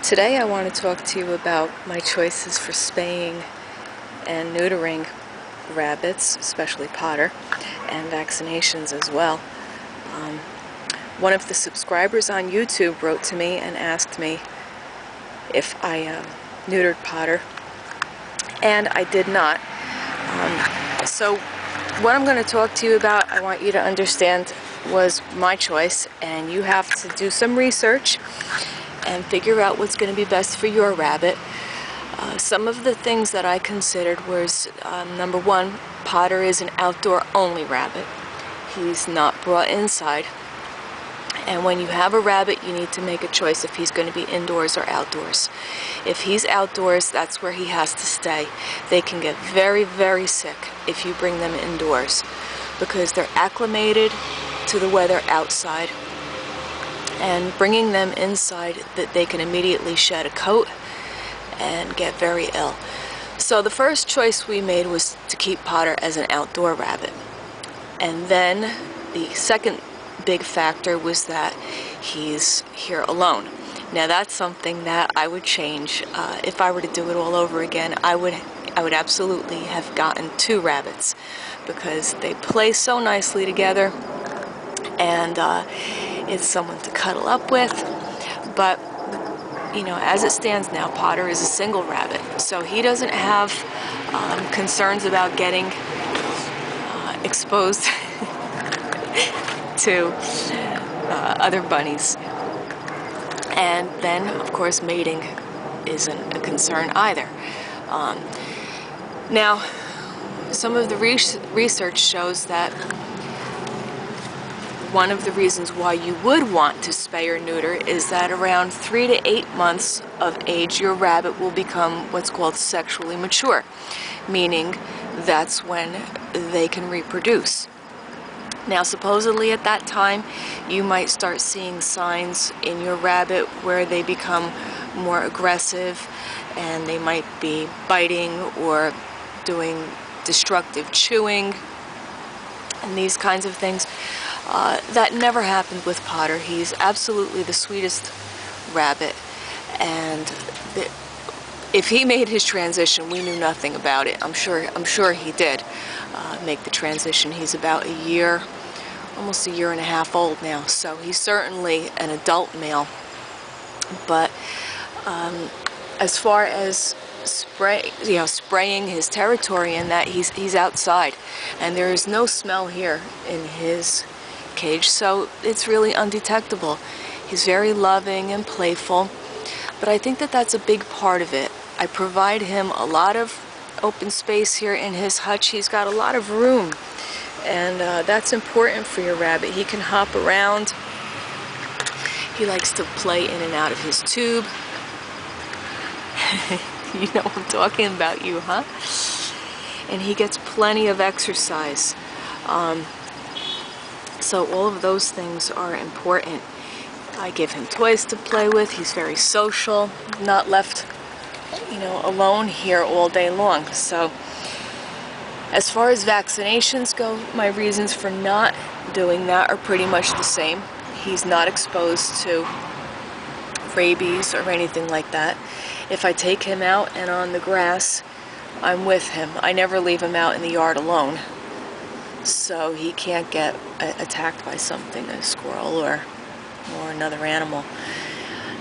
Today I want to talk to you about my choices for spaying and neutering rabbits, especially Potter, and vaccinations as well. One of the subscribers on YouTube wrote to me and asked me if I neutered Potter, and I did not. So what I'm going to talk to you about, I want you to understand, was my choice, and you have to do some research and figure out what's going to be best for your rabbit. Some of the things that I considered was, number one, Potter is an outdoor-only rabbit. He's not brought inside. And when you have a rabbit, you need to make a choice if he's going to be indoors or outdoors. If he's outdoors, that's where he has to stay. They can get very, very sick if you bring them indoors because they're acclimated to the weather outside. And bringing them inside, that they can immediately shed a coat and get very ill. So the first choice we made was to keep Potter as an outdoor rabbit. And then the second big factor was that he's here alone. Now that's something that I would change. If I were to do it all over again, I would absolutely have gotten 2 rabbits because they play so nicely together, and it's someone to cuddle up with. But you know, as it stands now, Potter is a single rabbit, so he doesn't have concerns about getting exposed to other bunnies. And then, of course, mating isn't a concern either. Now, some of the research shows that one of the reasons why you would want to spay or neuter is that around 3 to 8 months of age, your rabbit will become what's called sexually mature, meaning that's when they can reproduce. Now, supposedly at that time, you might start seeing signs in your rabbit where they become more aggressive, and they might be biting or doing destructive chewing and these kinds of things. That never happened with Potter. He's absolutely the sweetest rabbit, and if he made his transition, we knew nothing about it. I'm sure he did make the transition. He's about almost a year and a half old now, so he's certainly an adult male. But as far as spraying his territory, and that he's outside, and there is no smell here in his cage, so it's really undetectable. He's very loving and playful, but I think that that's a big part of it. I provide him a lot of open space here in his hutch. He's got a lot of room, and that's important for your rabbit. He can hop around. He likes to play in and out of his tube. You know I'm talking about, you, huh? And he gets plenty of exercise. So all of those things are important. I give him toys to play with. He's very social, not left, you know, alone here all day long. So as far as vaccinations go, my reasons for not doing that are pretty much the same. He's not exposed to rabies or anything like that. If I take him out and on the grass, I'm with him. I never leave him out in the yard alone, so he can't get attacked by something, a squirrel or another animal.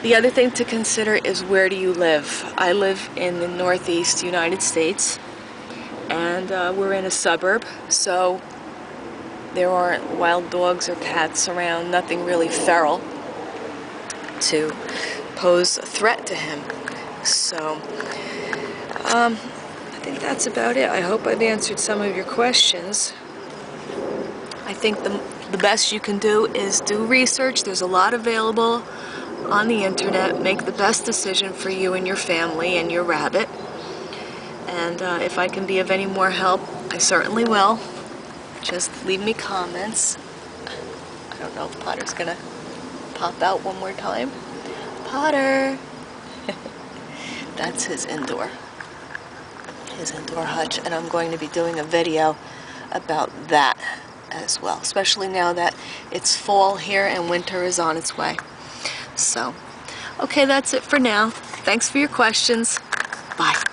The other thing to consider is, where do you live? I live in the Northeast United States, and we're in a suburb, so there aren't wild dogs or cats around, nothing really feral to pose a threat to him. So I think that's about it. I hope I've answered some of your questions. I think the best you can do is do research. There's a lot available on the internet. Make the best decision for you and your family and your rabbit. And if I can be of any more help, I certainly will. Just leave me comments. I don't know if Potter's gonna pop out one more time. Potter! That's his indoor hutch, and I'm going to be doing a video about that as well, especially now that it's fall here and winter is on its way. So Okay, that's it for now. Thanks for your questions. Bye.